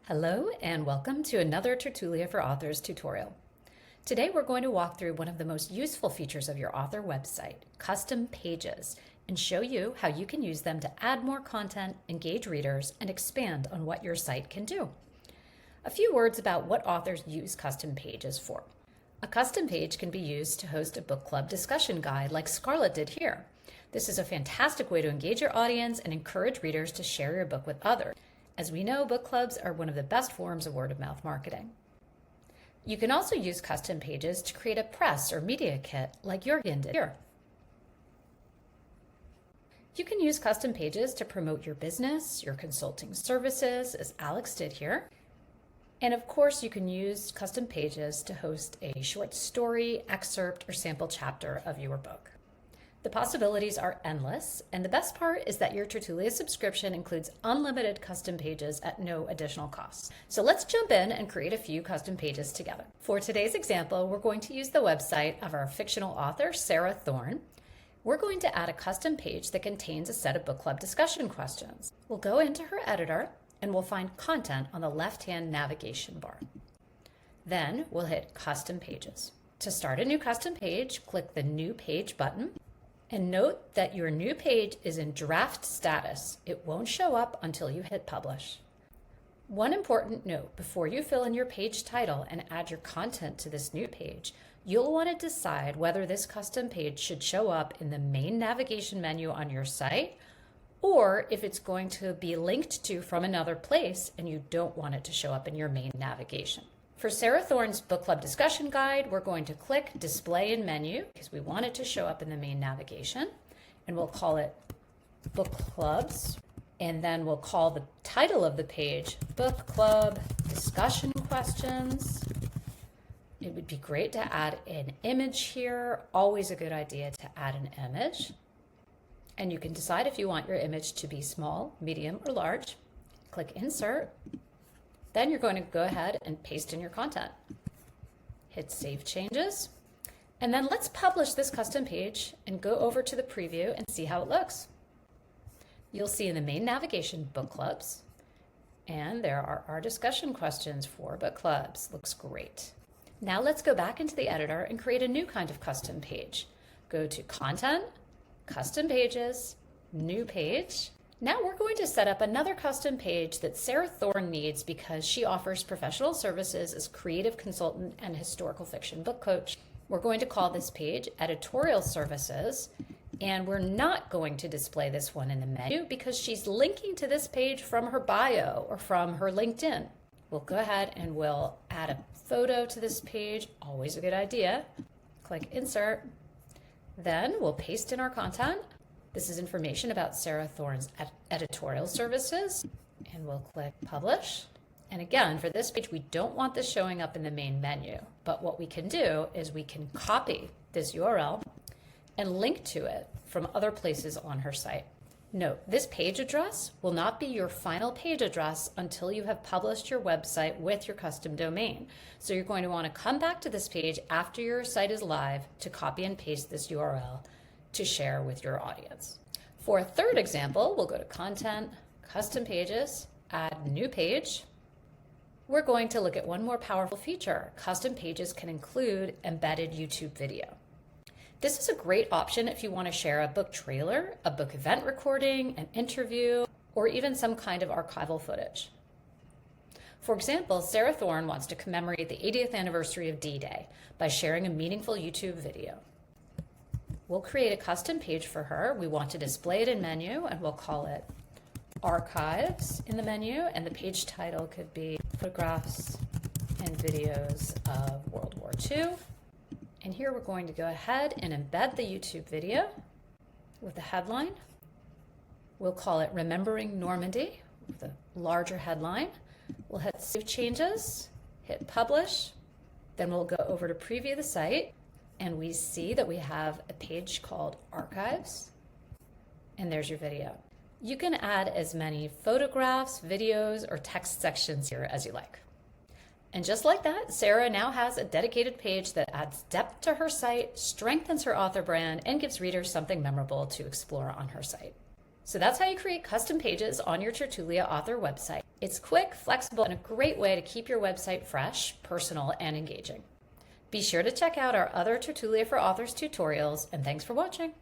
Hello and welcome to another Tertulia for Authors tutorial. Today we're going to walk through one of the most useful features of your author website, custom pages, and show you how you can use them to add more content, engage readers, and expand on what your site can do. A few words about what authors use custom pages for. A custom page can be used to host a book club discussion guide like Scarlett did here. This is a fantastic way to engage your audience and encourage readers to share your book with others. As we know, book clubs are one of the best forms of word-of-mouth marketing. You can also use custom pages to create a press or media kit like Jürgen did here. You can use custom pages to promote your business, your consulting services, as Alex did here. And of course, you can use custom pages to host a short story, excerpt, or sample chapter of your book. The possibilities are endless, and the best part is that your Tertulia subscription includes unlimited custom pages at no additional cost. So let's jump in and create a few custom pages together. For today's example, we're going to use the website of our fictional author, Sarah Thorne. We're going to add a custom page that contains a set of book club discussion questions. We'll go into her editor, and we'll find content on the left-hand navigation bar. Then we'll hit Custom Pages. To start a new custom page, click the New Page button. And note that your new page is in draft status. It won't show up until you hit publish. One important note, before you fill in your page title and add your content to this new page, you'll want to decide whether this custom page should show up in the main navigation menu on your site, or if it's going to be linked to from another place and you don't want it to show up in your main navigation. For Sarah Thorne's book club discussion guide, we're going to click Display in Menu because we want it to show up in the main navigation, and we'll call it Book Clubs, and then we'll call the title of the page Book Club Discussion Questions. It would be great to add an image here, always a good idea to add an image. And you can decide if you want your image to be small, medium, or large. Click Insert. Then you're going to go ahead and paste in your content. Hit Save Changes. And then let's publish this custom page and go over to the preview and see how it looks. You'll see in the main navigation book clubs, and there are our discussion questions for book clubs. Looks great. Now let's go back into the editor and create a new kind of custom page. Go to Content, Custom Pages, New Page. Now we're going to set up another custom page that Sarah Thorne needs because she offers professional services as creative consultant and historical fiction book coach. We're going to call this page Editorial Services, and we're not going to display this one in the menu because she's linking to this page from her bio or from her LinkedIn. We'll go ahead and we'll add a photo to this page, always a good idea. Click Insert. Then we'll paste in our content. This is information about Sarah Thorne's editorial services, and we'll click Publish. And again, for this page, we don't want this showing up in the main menu, but what we can do is we can copy this URL and link to it from other places on her site. Note, this page address will not be your final page address until you have published your website with your custom domain. So you're going to want to come back to this page after your site is live to copy and paste this URL to share with your audience. For a third example, we'll go to Content, Custom Pages, Add New Page. We're going to look at one more powerful feature. Custom pages can include embedded YouTube video. This is a great option if you want to share a book trailer, a book event recording, an interview, or even some kind of archival footage. For example, Sarah Thorne wants to commemorate the 80th anniversary of D-Day by sharing a meaningful YouTube video. We'll create a custom page for her. We want to display it in menu, and we'll call it Archives in the menu, and the page title could be Photographs and Videos of World War II. And here we're going to go ahead and embed the YouTube video with a headline. We'll call it Remembering Normandy with a larger headline. We'll hit Save Changes, hit Publish, then we'll go over to preview the site. And we see that we have a page called Archives, and there's your video. You can add as many photographs, videos, or text sections here as you like. And just like that, Sarah now has a dedicated page that adds depth to her site, strengthens her author brand, and gives readers something memorable to explore on her site. So that's how you create custom pages on your Tertulia author website. It's quick, flexible, and a great way to keep your website fresh, personal, and engaging. Be sure to check out our other Tertulia for Authors tutorials, and thanks for watching.